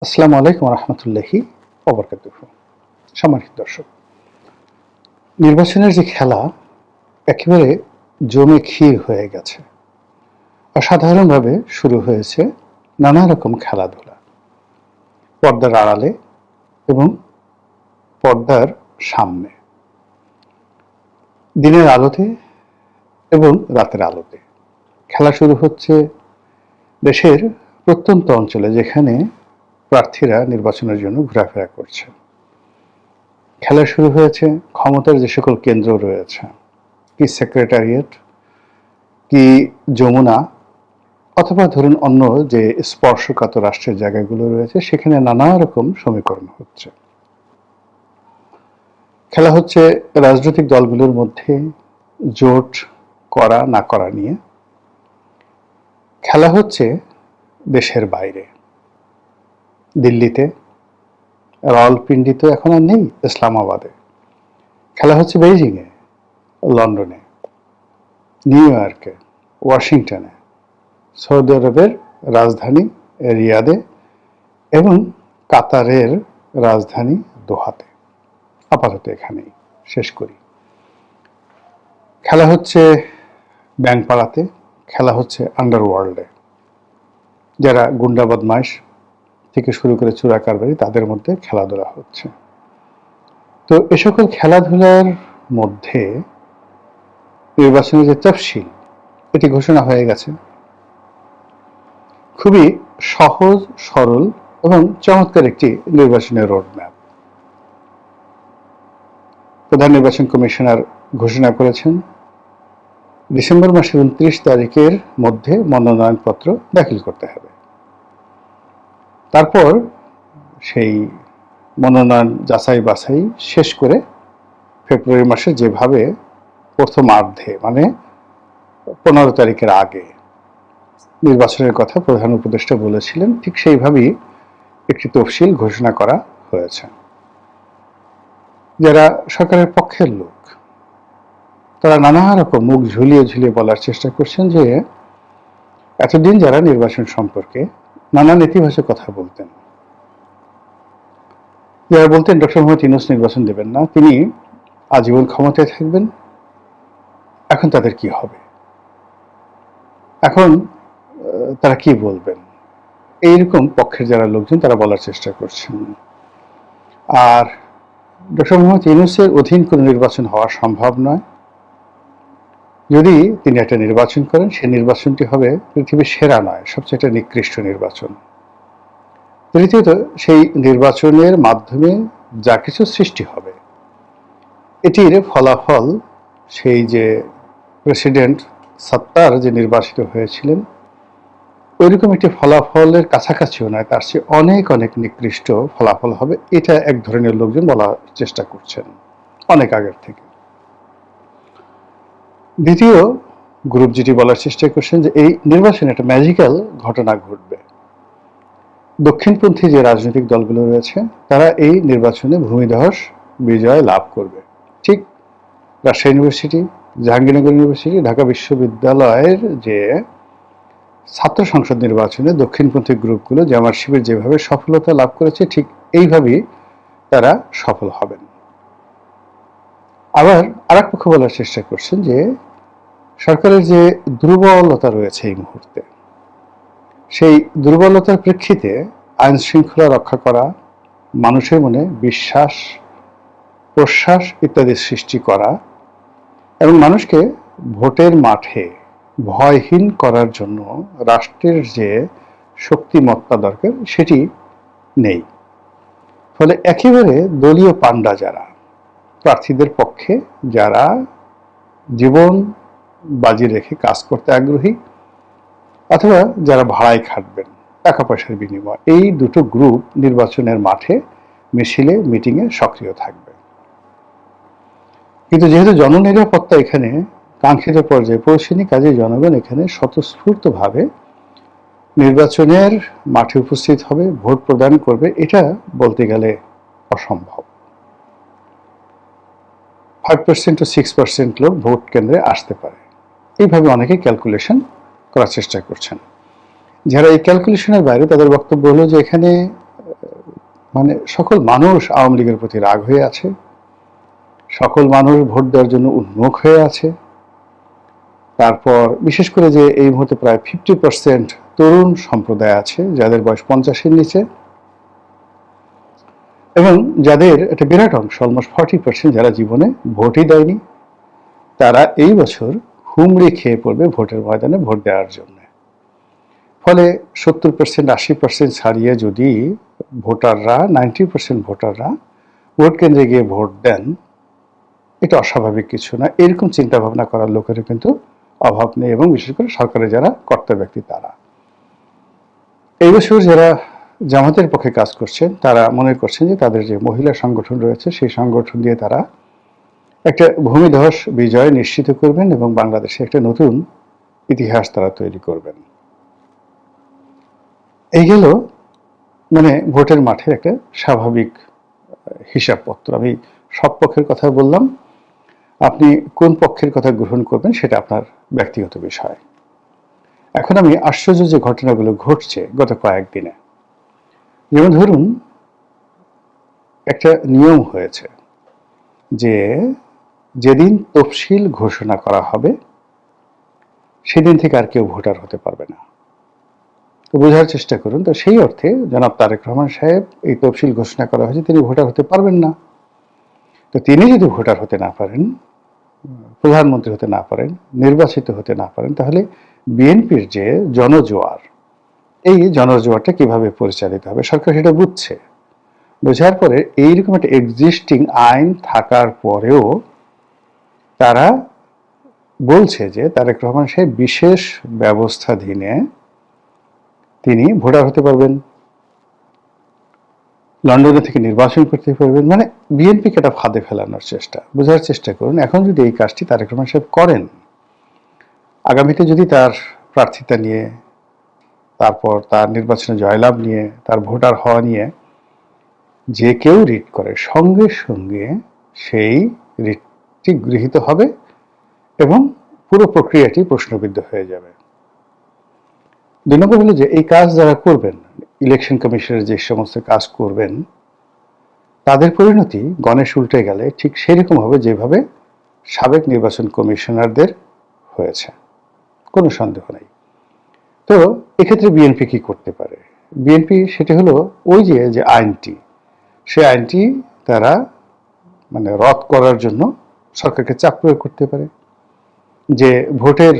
আসসালামু আলাইকুম রহমতুল্লাহি ওবরকাতুহু। সম্মানিত দর্শক, নির্বাচনের যে খেলা একেবারে জমে ক্ষীর হয়ে গেছে। অসাধারণভাবে শুরু হয়েছে নানা রকম খেলাধুলা, পর্দার আড়ালে এবং পর্দার সামনে, দিনের আলোতে এবং রাতের আলোতে। খেলা শুরু হচ্ছে দেশের প্রত্যন্ত অঞ্চলে, যেখানে প্রার্থীরা নির্বাচনের জন্য ঘোরাফেরা করছে। খেলা শুরু হয়েছে ক্ষমতার যে সকল কেন্দ্র রয়েছে, কি সেক্রেটারিয়েট, কি যমুনা, অথবা ধরুন অন্য যে স্পর্শকাতর রাষ্ট্রের জায়গাগুলো রয়েছে, সেখানে নানা রকম সমীকরণ হচ্ছে। খেলা হচ্ছে রাজনৈতিক দলগুলোর মধ্যে জোট করা না করা নিয়ে। খেলা হচ্ছে দেশের বাইরে, দিল্লিতে, রাওয়ালপিন্ডি তো এখন আর নেই, ইসলামাবাদে। খেলা হচ্ছে বেইজিংয়ে, লন্ডনে, নিউ ইয়র্কে, ওয়াশিংটনে, সৌদি আরবের রাজধানী রিয়াদে এবং কাতারের রাজধানী দোহাতে। আপাতত এখানেই শেষ করি। খেলা হচ্ছে ব্যাংকপাড়াতে, খেলা হচ্ছে আন্ডারওয়ার্ল্ডে, যারা গুন্ডা বদমাইশ থেকে শুরু করে চোরা কারবারি, তাদের মধ্যে খেলাধুলা হচ্ছে। তো এ সকল খেলাধুলার মধ্যে নির্বাচনের যে তফসিল, এটি ঘোষণা হয়ে গেছে। খুবই সহজ সরল এবং চমৎকার একটি নির্বাচনের রোডম্যাপ প্রধান নির্বাচন কমিশনার ঘোষণা করেছেন। ডিসেম্বর মাসের 29 তারিখের মধ্যে মনোনয়নপত্র দাখিল করতে হবে। তারপর সেই মনোনয়ন যাচাই বাছাই শেষ করে ফেব্রুয়ারি মাসে যেভাবে প্রথমার্ধে, মানে 15 তারিখের আগে নির্বাচনের কথা প্রধান উপদেষ্টা বলেছিলেন, ঠিক সেইভাবেই একটি তফসিল ঘোষণা করা হয়েছে। যারা সরকারের পক্ষের লোক, তারা নানা রকম মুখ ঝুলিয়ে ঝুলিয়ে বলার চেষ্টা করছেন যে এতদিন যারা নির্বাচন সম্পর্কে নানা নেতিবাচক কথা বলতেন, যারা বলতেন ডক্টর মোহাম্মদ ইউনূস নির্বাচন দেবেন না, তিনি আজীবন ক্ষমতায় থাকবেন, এখন তাদের কি হবে, এখন তারা কি বলবেন, এইরকম পক্ষের যারা লোকজন তারা বলার চেষ্টা করছেন। আর ডক্টর মোহাম্মদ ইউনূসের অধীন কোনো নির্বাচন হওয়া সম্ভব নয়। যদি তিনি একটা নির্বাচন করেন, সেই নির্বাচনটি হবে পৃথিবীর সেরা নয়, সবচেয়ে একটা নিকৃষ্ট নির্বাচন। তৃতীয়ত, সেই নির্বাচনের মাধ্যমে যা কিছু সৃষ্টি হবে, এটির ফলাফল সেই যে প্রেসিডেন্ট সত্তার যে নির্বাচিত হয়েছিলেন, ওইরকম একটি ফলাফলের কাছাকাছিও নয়, তার চেয়ে অনেক অনেক নিকৃষ্ট ফলাফল হবে। এটা এক ধরনের লোকজন বলার চেষ্টা করছেন অনেক আগের থেকে। দ্বিতীয় গ্রুপ যেটি বলার চেষ্টা করছেন যে এই নির্বাচনে একটা ম্যাজিক্যাল ঘটনা ঘটবে। দক্ষিণপন্থী যে রাজনৈতিক দলগুলো রয়েছে, তারা এই নির্বাচনে ভূমিধস বিজয় লাভ করবে। ঠিক রাজশাহী ইউনিভার্সিটি, জাহাঙ্গীরনগর ইউনিভার্সিটি, ঢাকা বিশ্ববিদ্যালয়ের যে ছাত্র সংসদ নির্বাচনে দক্ষিণপন্থী গ্রুপগুলো জামায়াত শিবির যেভাবে সফলতা লাভ করেছে, ঠিক এইভাবেই তারা সফল হবেন। আবার আরেক পক্ষ বলার চেষ্টা করছেন যে সরকারের যে দুর্বলতা রয়েছে এই মুহূর্তে, সেই দুর্বলতার প্রেক্ষিতে আইন শৃঙ্খলা রক্ষা করা, মানুষের মনে বিশ্বাস প্রশ্বাস ইত্যাদি সৃষ্টি করা এবং মানুষকে ভোটের মাঠে ভয়হীন করার জন্য রাষ্ট্রের যে শক্তিমত্তা দরকার, সেটি নেই। ফলে একেবারে দলীয় পান্ডা যারা, প্রার্থীদের পক্ষে যারা জীবন বাজি রেখে কাজ করতে আগ্রহী, অথবা যারা ভাড়ায় খাটবেন টাকা পয়সার বিনিময়, এই দুটো গ্রুপ নির্বাচনের মাঠে মিছিলে মিটিংয়ে সক্রিয় থাকবে। কিন্তু যেহেতু জননিরাপত্তা এখানে কাঙ্ক্ষিত পর্যায়ে পৌঁছেনি, কাজে জনগণ এখানে স্বতঃস্ফূর্তভাবে নির্বাচনের মাঠে উপস্থিত হবে, ভোট প্রদান করবে। এটা বলতে গেলে অসম্ভব। 5% to 6% লোক ভোট কেন্দ্রে আসতে পারে, এইভাবে অনেকে ক্যালকুলেশন করার চেষ্টা করছেন। যারা এই ক্যালকুলেশনের বাইরে, তাদের বক্তব্য হলো যে এখানে মানে সকল মানুষ আওয়ামী লীগের প্রতি রাগ হয়ে আছে, সকল মানুষ ভোট দেওয়ার জন্য উন্মুখ হয়ে আছে। তারপর বিশেষ করে যে এই মুহূর্তে প্রায় 50% তরুণ সম্প্রদায় আছে যাদের বয়স 50-এর নিচে, এবং যাদের একটা বিরাট অংশ, অলমোস্ট 40% যারা জীবনে ভোটই দেয়নি, তারা এই বছর হুমড়ি খেয়ে পড়বে ভোটের ময়দানে ভোট দেওয়ার জন্য। ফলে 70%, 80% ছাড়িয়ে যদি ভোটাররা, 90% ভোটাররা ভোট কেন্দ্রে গিয়ে ভোট দেন, এটা অস্বাভাবিক কিছু না। এরকম চিন্তা ভাবনা করার লোকেরও কিন্তু অভাব নেই, এবং বিশেষ করে সরকারের যারা কর্তা ব্যক্তি তারা। এই বছর যারা জামাতের পক্ষে কাজ করছেন তারা মনে করছেন যে তাদের যে মহিলা সংগঠন রয়েছে সেই সংগঠন দিয়ে তারা একটা ভূমিধস বিজয় নিশ্চিত করবেন এবং বাংলাদেশে একটা নতুন ইতিহাস তারা তৈরি করবেন। এই গেল মানে ভোটের মাঠের একটা স্বাভাবিক হিসাবপত্র। আমি সব পক্ষের কথা বললাম, আপনি কোন পক্ষের কথা গ্রহণ করবেন সেটা আপনার ব্যক্তিগত বিষয়। এখন আমি আশ্চর্য যে ঘটনাগুলো ঘটছে গত কয়েকদিনে, যেমন ধরুন একটা নিয়ম হয়েছে যে যেদিন তফসিল ঘোষণা করা হবে সেদিন থেকে আর কেউ ভোটার হতে পারবে না। তো বোঝার চেষ্টা করুন, তো সেই অর্থে জনাব তারেক রহমান সাহেব এই তফসিল ঘোষণা করা হয়েছে, তিনি ভোটার হতে পারবেন না। তো তিনি যদি ভোটার হতে না পারেন, প্রধানমন্ত্রী হতে না পারেন, নির্বাচিত হতে না পারেন, তাহলে বিএনপির যে জনজোয়ার, এই জনজোয়ারটা কিভাবে পরিচালিত হবে? সরকার সেটা বুঝছে। বোঝার পরে এইরকম একটা এক্সিস্টিং আইন থাকার পরেও তারা বলছে যে তারেক রহমান সাহেব বিশেষ ব্যবস্থাধীনে তিনি ভোটার হতে পারবেন, লন্ডনে থেকে নির্বাচন করতে পারবেন। মানে বিএনপিকে একটা ফাঁদে ফেলানোর চেষ্টা। বোঝার চেষ্টা করুন, এখন যদি এই কাজটি তারেক রহমান সাহেব করেন, আগামীতে যদি তার প্রার্থিতা নিয়ে, তারপর তার নির্বাচনে জয়লাভ নিয়ে, তার ভোটার হওয়া নিয়ে যে কেউ রিট করে, সঙ্গে সঙ্গে সেই রিটটি গৃহীত হবে এবং পুরো প্রক্রিয়াটি প্রশ্নবিদ্ধ হয়ে যাবে। 2 নম্বর হলো যে এই কাজ যারা করবেন, ইলেকশন কমিশনের যে সমস্ত কাজ করবেন, তাদের পরিণতি গণেশ উল্টে গেলে ঠিক সেরকম হবে যেভাবে সাবেক নির্বাচন কমিশনারদের হয়েছে, কোনো সন্দেহ নেই। তো এক্ষেত্রে বিএনপি কি করতে পারে? বিএনপি সেটা হলো ওই যে আইনটি, সেই আইনটি তারা মানে রদ করার জন্য সরকারকে চাপ প্রয়োগ করতে পারে যে ভোটের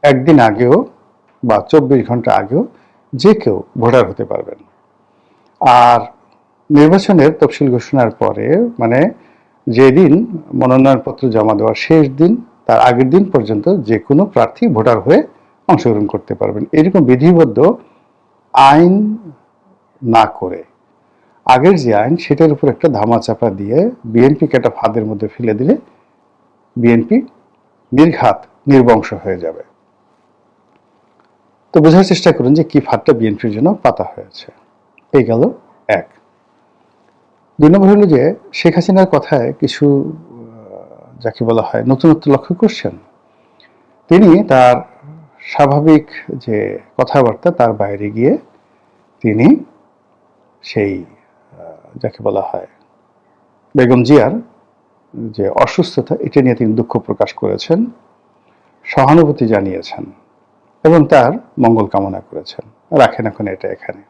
একদিন আগেও বা 24 ঘন্টা আগেও যে কেউ ভোটার হতে পারবেন। আর নির্বাচনের তফসিল ঘোষণার পরে মানে যেদিন মনোনয়নপত্র জমা দেওয়ার শেষ দিন, তার আগের দিন পর্যন্ত যে কোনো প্রার্থী ভোটার হয়ে অংশগ্রহণ করতে পারবেন। এরকম বিধিবদ্ধ আইন না করে আগের যে আইন সেটার উপর একটা ধামাচাপা দিয়ে বিএনপিকে একটা ফাঁদের মধ্যে ফেলে দিলে বিএনপি নির্ঘাত নির্বংশ হয়ে যাবে। তো বোঝার চেষ্টা করুন যে কি ফাঁদটা বিএনপির জন্য পাতা হয়েছে। এই গেল এক। 2 নম্বর হলো যে শেখ হাসিনার কথায় কিছু যাকে বলা হয় নতুনত্ব লক্ষ্য করছেন। তিনি তার স্বাভাবিক যে কথাবার্তা তার বাইরে গিয়ে তিনি সেই যাকে বলা হয় বেগম জিয়ার যে অসুস্থতা, এটা নিয়ে তিনি দুঃখ প্রকাশ করেছেন, সহানুভূতি জানিয়েছেন এবং তার মঙ্গল কামনা করেছেন। রাখেন এখন এটা এখানে।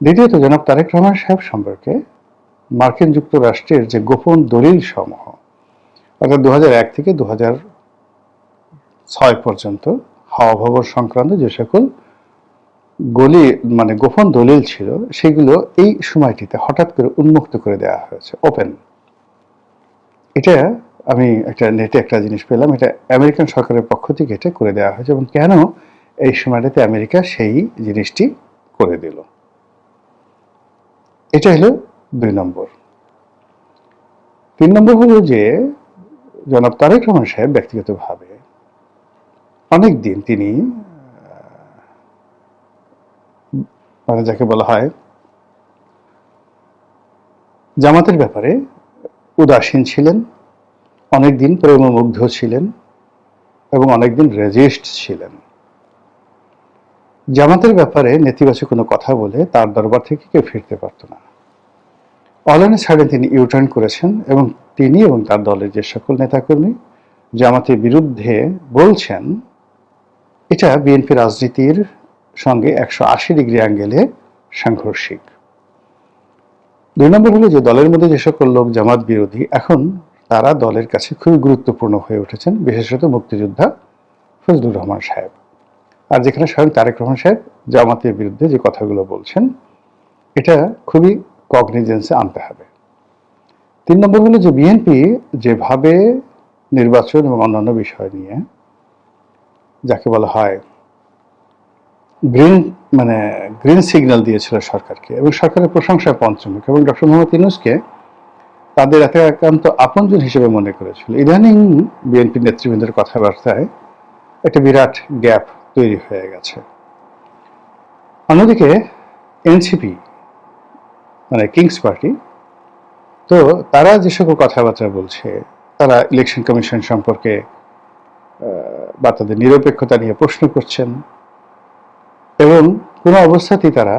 দ্বিতীয়ত জনাব তারেক রহমান সাহেব সম্পর্কে মার্কিন যুক্তরাষ্ট্রের যে গোপন দলিল সমূহ, অর্থাৎ 2001 থেকে 2006 পর্যন্ত হাওয়া ভবন সংক্রান্ত যে সকল মানে গোপন দলিল ছিল, সেগুলো এই সময়টিতে হঠাৎ করে উন্মুক্ত করে দেওয়া হয়েছে, ওপেন। এটা আমি একটা নেটে একটা জিনিস পেলাম, এটা আমেরিকান সরকারের পক্ষ থেকে এটা করে দেওয়া হয়েছে। এবং কেন এই সময়টাতে আমেরিকা সেই জিনিসটি করে দিল, এটা হলো 2 নম্বর। 3 নম্বর হলো যে জনাব তারেক রহমান সাহেব ব্যক্তিগতভাবে অনেকদিন তিনি মানে যাকে বলা হয় জামাতের ব্যাপারে উদাসীন ছিলেন, অনেকদিন প্রেমমুগ্ধ ছিলেন এবং অনেকদিন রেজিস্ট ছিলেন। জামাতের ব্যাপারে নেতিবাচক কোনো কথা বলে তার দরবার থেকে কেউ ফিরতে পারত না। অনলাইনে ছাড়েন তিনি ইউটার্ন করেছেন এবং তিনি এবং তার দলের যে সকল নেতাকর্মী জামাতের বিরুদ্ধে বলছেন এটা বিএনপি রাজনীতির সঙ্গে 180 ডিগ্রি অ্যাঙ্গেলে সাংঘর্ষিক। 2 নম্বর হলো যে দলের মধ্যে যে সকল লোক জামাত বিরোধী এখন তারা দলের কাছে খুবই গুরুত্বপূর্ণ হয়ে উঠেছেন, বিশেষত মুক্তিযোদ্ধা ফজলুর রহমান সাহেব। আর যেখানে স্বয়ং তারেক রহমান সাহেব জামাতের বিরুদ্ধে যে কথাগুলো বলছেন এটা খুবই কগনিজেন্সে আনতে হবে। 3 নম্বর হলো যে বিএনপি যেভাবে নির্বাচন এবং অন্যান্য বিষয় নিয়ে যাকে বলা হয় গ্রিন সিগন্যাল দিয়েছিল সরকারকে এবং সরকারের প্রশংসায় পঞ্চমুখ এবং ডক্টর মোহাম্মদ ইউনূসকে তাদের একান্ত আপনজন হিসেবে মনে করেছিল। ইদানিং বিএনপি নেতৃবৃন্দের কথাবার্তায় একটা বিরাট গ্যাপ তৈরি হয়ে গেছে। অন্যদিকে এনসিপি কিংস পার্টি, তো তারা যে সকল কথাবার্তা বলছে, তারা ইলেকশন কমিশন সম্পর্কে বা তাদের নিরপেক্ষতা নিয়ে প্রশ্ন করছেন এবং কোনো অবস্থাতেই তারা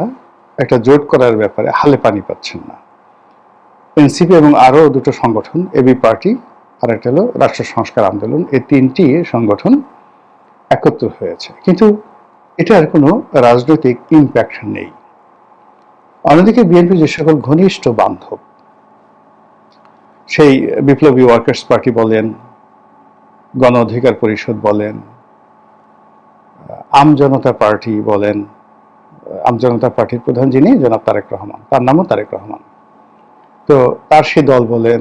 একটা জোট করার ব্যাপারে হালে পানি পাচ্ছেন না। এনসিপি এবং আরও দুটো সংগঠন, এবি পার্টি আর একটা হলো রাষ্ট্র সংস্কার আন্দোলন, এই 3টি সংগঠন একত্র হয়েছে, কিন্তু এটার কোনো রাজনৈতিক ইম্প্যাক্ট নেই। অন্যদিকে বিএনপি যে সকল ঘনিষ্ঠ বান্ধব, সেই বিপ্লবী ওয়ার্কার্স পার্টি বলেন, গণ অধিকার পরিষদ বলেন, আমজনতা পার্টি বলেন, আমজনতা পার্টির প্রধান যিনি জনাব তারেক রহমান, তার নামও তারেক রহমান, তো তার সেই দল বলেন,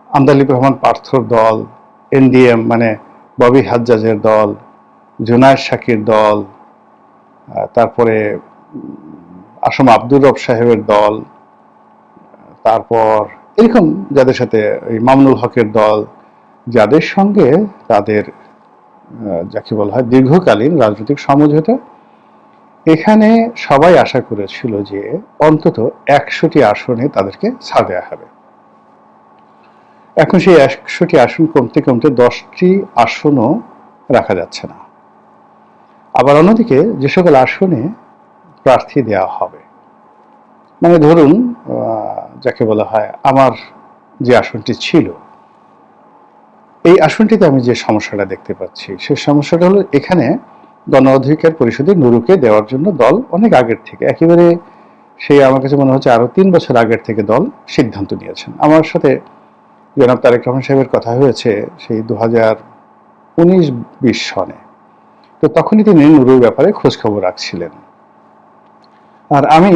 আমদালিব রহমান পার্থর দল, এনডিএম ববি হাজ্জাজের দল, জুনায়েদ শাকির দল, তারপরে আসম আব্দুর রব সাহেবের দল, তারপর এরকম যাদের সাথে মামুনুল হকের দল, যাদের সঙ্গে তাদের যাকে বলা হয় দীর্ঘকালীন রাজনৈতিক সমঝোতা, এখানে সবাই আশা করেছিল যে অন্তত 100টি আসনে তাদেরকে ছাড় দেওয়া হবে। এখন সেই 100টি আসন কমতে কমতে 10টি আসনও রাখা যাচ্ছে না। আবার অন্যদিকে যে সকল আসনে প্রার্থী দেওয়া হবে, ধরুন যাকে বলা হয় আমার যে আসনটি ছিল, এই আসনটিতে আমি যে সমস্যাটা দেখতে পাচ্ছি সেই সমস্যাটা হলো এখানে গণ অধিকার পরিষদে নুরুকে দেওয়ার জন্য দল অনেক আগের থেকে, একেবারে সেই আমার কাছে মনে হচ্ছে আরো 3 বছর আগের থেকে দল সিদ্ধান্ত নিয়েছেন। আমার সাথে জনাব তারেক রহমান সাহেবের কথা হয়েছে সেই 2019-20 সনে, তো তখনই তিনি নুরুর ব্যাপারে খোঁজ খবর রাখছিলেন। আর আমি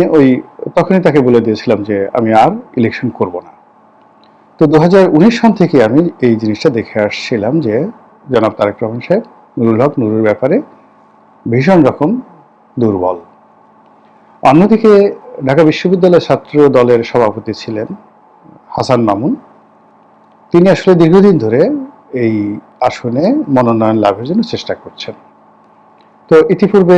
তখনই তাকে বলে দিয়েছিলাম যে আমি আর ইলেকশন করব না। তো 2019 সন থেকে আমি এই জিনিসটা দেখে আসছিলাম যে জনাব তারেক রহমান সাহেব নুরুল হক নুরুর ব্যাপারে ভীষণ রকম দুর্বল। অন্যদিকে ঢাকা বিশ্ববিদ্যালয় ছাত্র দলের সভাপতি ছিলেন হাসান মামুন, তিনি আসলে দীর্ঘদিন ধরে এই আসনে মনোনয়ন লাভের জন্য চেষ্টা করছেন। তো ইতিপূর্বে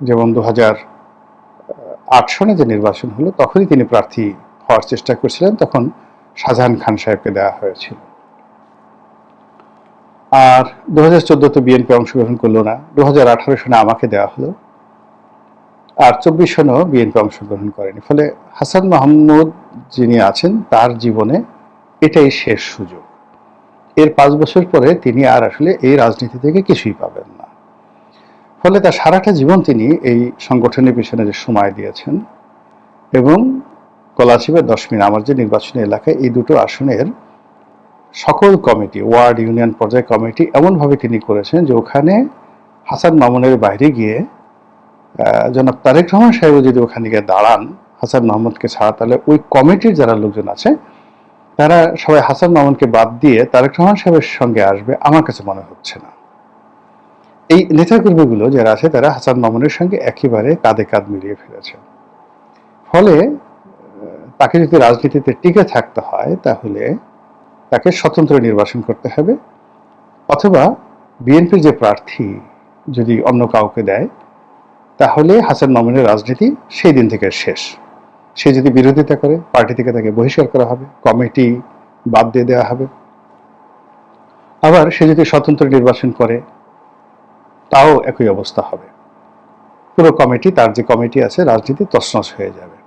যেমন 2008 সনে যে নির্বাচন হলো তখনই তিনি প্রার্থী হওয়ার চেষ্টা করছিলেন, তখন শাহজাহান খান সাহেবকে দেওয়া হয়েছিল। আর 2014-তে বিএনপি অংশগ্রহণ করলো না, 2018 সনে আমাকে দেওয়া হলো, আর 24 সনেও বিএনপি অংশগ্রহণ করেনি। ফলে হাসান মাহমুদ যিনি আছেন তার জীবনে এটাই শেষ সুযোগ। এর 5 বছর পরে তিনি আর আসলে এই রাজনীতি থেকে কিছুই পাবেন না। ফলে তার সারাটা জীবন তিনি এই সংগঠনের পিছনে যে সময় দিয়েছেন এবং কলাচিবের 10 মিনিট আমার যে নির্বাচনী এলাকায় এই দুটো আসনের সকল কমিটি, ওয়ার্ড ইউনিয়ন পর্যায়ে কমিটি এমনভাবে তিনি করেছেন যে ওখানে হাসান মামুনের বাইরে গিয়ে জনাব তারেক রহমান সাহেব যদি ওখানে গিয়ে দাঁড়ান হাসান মাহমুদকে ছাড়া, তাহলে ওই কমিটির যারা লোকজন আছে তারা সবাই হাসান মামুনকে বাদ দিয়ে তারেক রহমান সাহেবের সঙ্গে আসবে আমার কাছে মনে হচ্ছে না। এই নেতাকর্মীগুলো যারা আছে তারা হাসান মামুনের সঙ্গে একেবারে কাঁধে কাঁধ মিলিয়ে ফেলেছে। ফলে তাকে যদি রাজনীতিতে টিকে থাকতে হয় তাহলে তাকে স্বতন্ত্র নির্বাচন করতে হবে, অথবা বিএনপির যে প্রার্থী যদি অন্য কাউকে দেয় তাহলে হাসান মামুনের রাজনীতি সেই দিন থেকে শেষ। সে যদি বিরোধিতা করে পার্টি থেকে তাকে বহিষ্কার করা হবে, কমিটি বাদ দিয়ে দেওয়া হবে। আবার সে যদি স্বতন্ত্র নির্বাচন করে তাও একই অবস্থা হবে, পুরো কমিটি, তার যে কমিটি আছে রাজনীতি তছনছ হয়ে যাবে।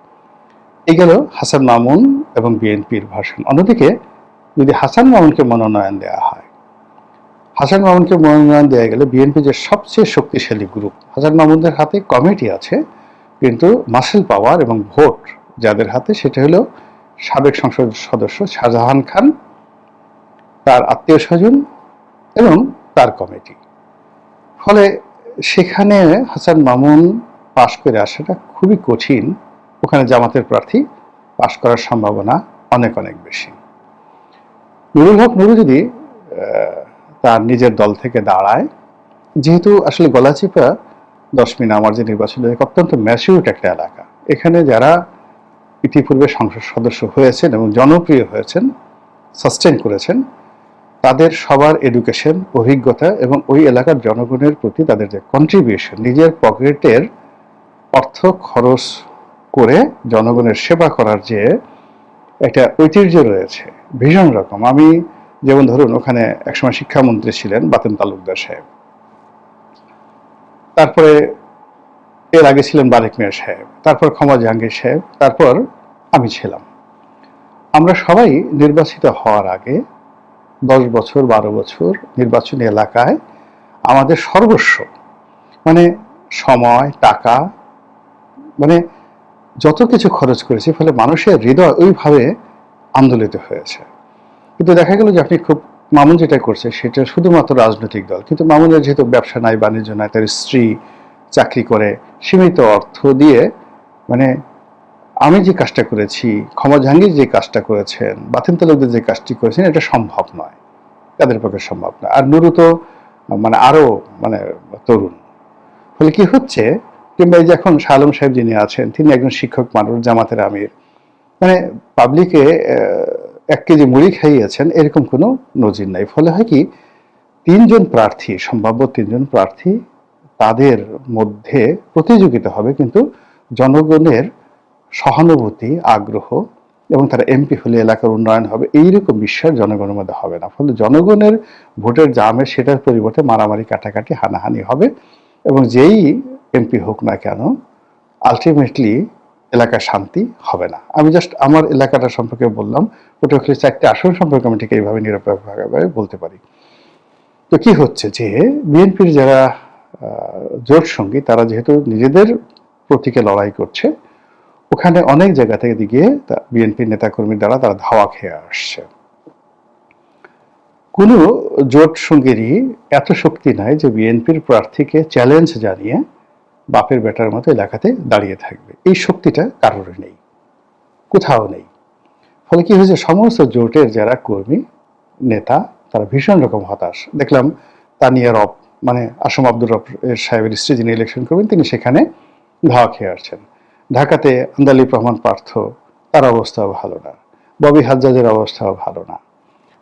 এই গেল হাসান মামুন এবং বিএনপির ভার্সন। অন্যদিকে যদি হাসান মামুনকে মনোনয়ন দেওয়া হয়, হাসান মামুনকে মনোনয়ন দেওয়া গেলে বিএনপি যে সবচেয়ে শক্তিশালী গ্রুপ, হাসান মামুনদের হাতে কমিটি আছে, কিন্তু মাসেল পাওয়ার এবং ভোট যাদের হাতে সেটা হলো সাবেক সংসদ সদস্য শাহজাহান খান, তার আত্মীয় স্বজন এবং তার কমিটি। ফলে সেখানে হাসান মামুন পাশ করে আসাটা খুবই কঠিন। ওখানে জামাতের প্রার্থী পাশ করার সম্ভাবনা অনেক অনেক বেশি। নুরুল হক নুরু যদি তার নিজের দল থেকে দাঁড়ায়, যেহেতু আসলে গলাচিপা 10 আমার যে নির্বাচন অত্যন্ত ম্যাচিউরড একটা এলাকা, এখানে যারা ইতিপূর্বে সংসদ সদস্য হয়েছেন এবং জনপ্রিয় হয়েছেন, সাস্টেন করেছেন, তাদের সবার এডুকেশন, অভিজ্ঞতা এবং ওই এলাকার জনগণের প্রতি তাদের যে কন্ট্রিবিউশন, নিজের পকেটের অর্থ খরচ করে জনগণের সেবা করার যে একটা ঐতিহ্য রয়েছে ভীষণ রকম। আমি যেমন ধরুন ওখানে একসময় শিক্ষামন্ত্রী ছিলেন বাতেন তালুকদার সাহেব, তারপরে এর আগে ছিলেন বারেক মিয়া সাহেব, তারপর ক্ষমা জাহাঙ্গীর সাহেব, তারপর আমি ছিলাম। আমরা সবাই নির্বাচিত হওয়ার আগে 10 বছর 12 বছর নির্বাচনী এলাকায় আমাদের সর্বস্ব, মানে সময়, টাকা, মানে যত কিছু খরচ করেছি, ফলে মানুষের হৃদয় ওইভাবে আন্দোলিত হয়েছে। কিন্তু দেখা গেল যে আপনি খুব, মামুন যেটা করছে সেটা শুধুমাত্র রাজনৈতিক দল, কিন্তু মামুনের যেহেতু ব্যবসা নাই, বাণিজ্য নাই, তার স্ত্রী চাকরি করে, সীমিত অর্থ দিয়ে, মানে আমি যে কাজটা করেছি, ক্ষমা জাহাঙ্গীর যে কাজটা করেছেন, বাতেন তালুকদার যে কাজটি করেছেন, এটা সম্ভব নয়, তাদের পক্ষে সম্ভব নয়। আর নুরু তো মানে আরো মানে তরুণ। ফলে কি হচ্ছে, কিংবা এই যে এখন শাহ আলম সাহেব যিনি আছেন, তিনি একজন শিক্ষক মানুষ, জামাতের আমির, মানে পাবলিকে 1 কেজি মুড়ি খাইয়েছেন এরকম কোনো নজির নাই। ফলে হয় কি, 3 জন প্রার্থী, সম্ভাব্য 3 জন প্রার্থী, তাদের মধ্যে প্রতিযোগিতা হবে, কিন্তু জনগণের সহানুভূতি, আগ্রহ এবং তারা এমপি হলে এলাকার উন্নয়ন হবে এইরকম বিশ্বাস জনগণের মধ্যে হবে না। ফলে জনগণের ভোটের জামে সেটার পরিবর্তে মারামারি, কাটাকাটি, হানাহানি হবে, এবং যেই এমপি হোক না কেন আলটিমেটলি এলাকার শান্তি হবে না। আমি জাস্ট আমার এলাকাটা সম্পর্কে বললাম, পটুয়াখালী 4টে আসন সম্পর্কে আমি ঠিক এইভাবে নিরপেক্ষভাবে বলতে পারি। তো কি হচ্ছে যে বিএনপির যারা জোট সঙ্গী, তারা যেহেতু নিজেদের প্রতীকে লড়াই করছে, ওখানে অনেক জায়গা থেকে গিয়ে বিএনপির নেতাকর্মীর দ্বারা তারা ধাওয়া খেয়ে আসছে। কোনো জোট সঙ্গীরই এত শক্তি নাই যে বিএনপির প্রার্থীকে চ্যালেঞ্জ জানিয়ে বাপের বেটার মতো এলাকাতে দাঁড়িয়ে থাকবে। এই শক্তিটা কারোর নেই, কোথাও নেই। ফলে কি হয়েছে, সমস্ত জোটের যারা কর্মী, নেতা, তারা ভীষণ রকম হতাশ। দেখলাম তানিয়া রব, মানে আসম আব্দুর রব সাহেবের স্ত্রী যিনি ইলেকশন করবেন, তিনি সেখানে ধাওয়া খেয়ে আসছেন। ঢাকাতে আন্দালিব রহমান পার্থ, তার অবস্থাও ভালো না, ববি হাজ্জাজের অবস্থাও ভালো না,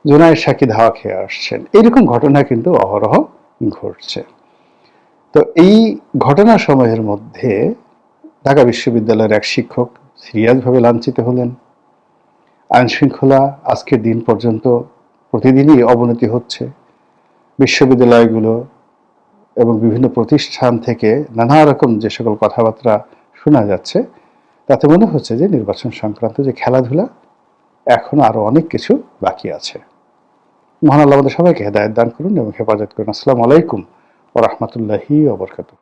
জুনায়েদ সাকি ধাওয়া খেয়ে আসছেন। এইরকম ঘটনা কিন্তু অহরহ ঘটছে। তো এই ঘটনা সময়ের মধ্যে ঢাকা বিশ্ববিদ্যালয়ের এক শিক্ষক সিরিয়াসভাবে লাঞ্ছিত হলেন। আইন শৃঙ্খলা আজকের দিন পর্যন্ত প্রতিদিনই অবনতি হচ্ছে। বিশ্ববিদ্যালয়গুলো এবং বিভিন্ন প্রতিষ্ঠান থেকে নানা রকম যে সকল কথাবার্তা শোনা যাচ্ছে, তাতে মনে হচ্ছে যে নির্বাচন সংক্রান্ত যে খেলাধুলা, এখন আরো অনেক কিছু বাকি আছে। মহান আল্লাহ আমাদের সবাইকে হেদায়েত দান করুন এবং হেফাজত করুন। আসসালামু আলাইকুম ওয়া রাহমাতুল্লাহি ওয়া বারাকাতুহু।